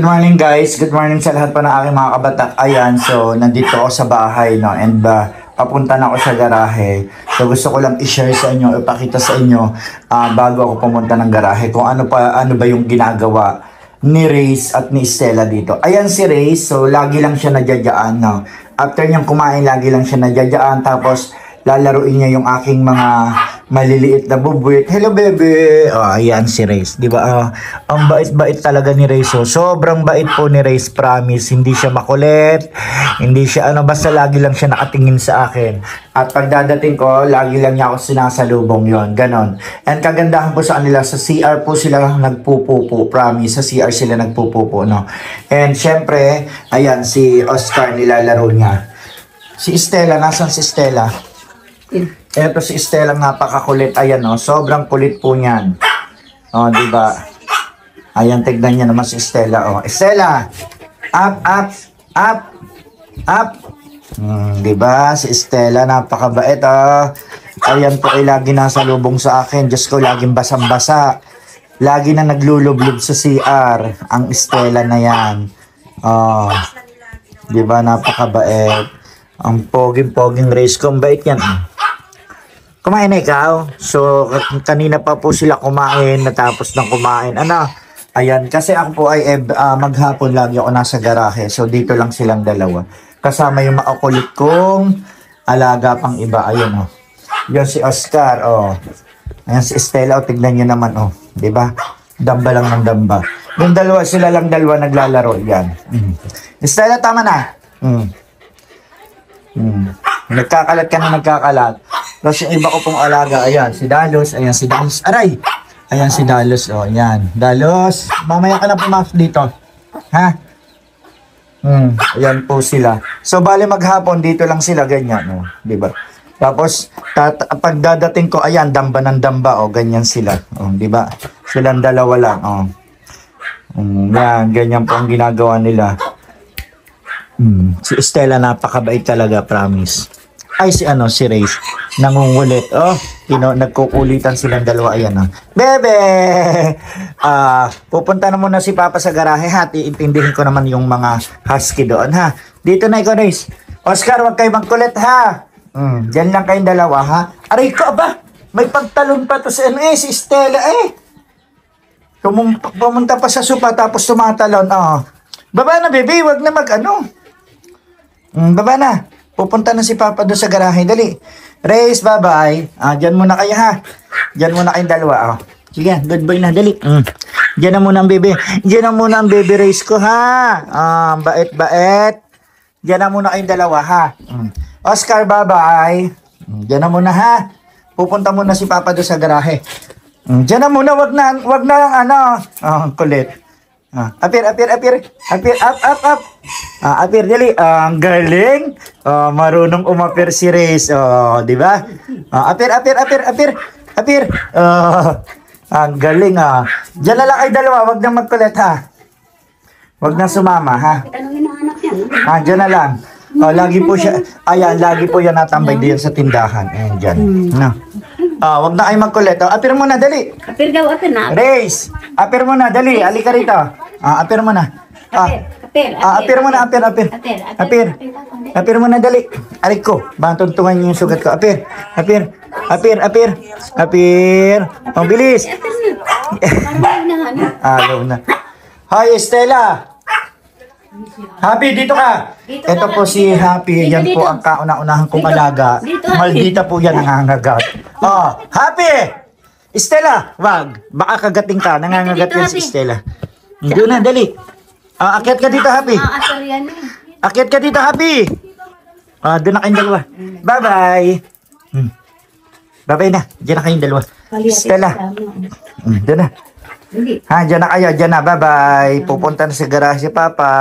Good morning guys, good morning sa lahat pa ng aking mga kabatak. Ayan, so nandito ako sa bahay, no, and papunta na ako sa garahe. So gusto ko lang i-share sa inyo, ipakita sa inyo bago ako pumunta ng garahe kung ano ba yung ginagawa ni Reyes at ni Stella dito. Ayan si Reyes, so lagi lang siya nadyadyaan, no. After niyang kumain, lagi lang siya nadyadyaan, tapos lalaruin niya yung aking mga maliliit na bubwit. Hello, bebe! Oh, ayan si Reyes. Di ba? Ang bait-bait talaga ni Reyes. So, sobrang bait po ni Reyes, promise. Hindi siya makulit. Hindi siya, basta lagi lang siya nakatingin sa akin. At pagdadating ko, lagi lang niya ako sinasalubong yon, ganon. And kagandahan po sa kanila, sa CR po sila nagpupupo. Promise, sa CR sila nagpupupo, no? And syempre, ayan, si Oscar nilalaro niya. Si Stella, nasan si Stella? Eto si Stella, napakakulit. Ayan, oh, sobrang kulit po niyan. Oh, di ba? Ayan, tignan niya naman si Stella. Oh, Stella, up, up, up, up. Di ba? Si Stella, napakabait. Oh. Ayan po ay lagi nasa lubong sa akin. Diyos ko, laging basang-basa. Lagi na naglulublob sa CR. Ang Stella na yan. Oh, di ba? Napakabait. Ang poging-poging Reyes ko. Ang bait yan. Kumain na ikaw? So, kanina pa po sila kumain, natapos ng kumain. Ayan, kasi ako po ay maghapon lagi ako nasa garahe. So, dito lang silang dalawa. Kasama yung makukulit kong alaga pang iba. Ayan, oh. Yan si Oscar, oh. Ayan si Stella, oh. Tignan nyo naman, oh. Diba? Damba lang ng damba. Yung dalawa, sila lang dalawa naglalaro. Yan. Stella, tama na. Nagkakalat ka na nagkakalat. Tapos yung iba ko pong alaga, ayan, si Dalos, ayan si Dalos, aray! Ayan si Dalos, oh, ayan. Dalos, mamaya ka na pumasok dito. Ha? Ayan po sila. So, bali maghapon, dito lang sila, ganyan, oh, diba? Tapos, pagdadating ko, ayan, damba ng damba, oh, ganyan sila, oh, diba? Silang dalawa lang, oh. Yan, ganyan po ang ginagawa nila. Si Stella, napakabait talaga, promise. Ay, si Reyes, nangungulit. Oh, nagkukulitan silang dalawa. Ayan, oh. Bebe! Pupunta na muna si Papa sa garahe, ha? Iintindihin ko naman yung mga husky doon, ha? Dito na ikaw, Reyes. Oscar, huwag kayo magkulit, ha? Diyan lang kayong dalawa, ha? Aray ko, ba? May pagtalon pa to si si Stella, eh. Pumunta pa sa sopa, tapos tumatalon, oh. Baba na, bebe, wag na baba na. Pupunta na si Papa doon sa garahe. Dali. Reyes, bye-bye. Diyan muna kayo, ha? Diyan muna kayong dalawa, oh. Sige, good boy na. Dali. Diyan na muna ang bebe. Diyan na muna ang bebe Reyes ko, ha? Bait-bait. Diyan na muna kayong dalawa, ha? Oscar, bye-bye. Diyan na muna, ha? Pupunta muna si Papa doon sa garahe. Diyan na muna. Wag na lang, kulit. Apir, up. Apir, dali. Ang galing. Marunong umapir si Reyes. Di ba? Apir. Ang galing, Diyan na lang kayo dalawa. Wag nang magkulit, ha? Wag nang sumama, ha? Diyan na lang. Lagi po siya. Ayan, lagi po yan natambay diyan sa tindahan. Ayan, dyan. Wag na kayo magkulit. Apir muna, dali. Apir daw, apir na. Reyes, apir muna, dali. Alika rito. Apir muna. Apir muna, apir. Apir muna, dali. Arik ko. Tuntungan niyo yung sugat ko. Apir. Ang bilis. Ayaw na. Hi, Stella. Happy, dito ka. Ito po si Happy. Yan po ang kauna-unahan kong alaga. Maldita po yan nangangagat. Happy! Stella, wag. Baka kagating ka. Nangangagat yan si Stella. Doon na, dali. Akyat ka dito, Happy. Akyat ka dito, Happy. Doon na kayong dalawa. Bye-bye. Bye-bye na. Diyan na kayong dalawa. Stella. Doon na. Diyan na kayo. Diyan na. Bye-bye. Pupunta na sa garahe si Papa.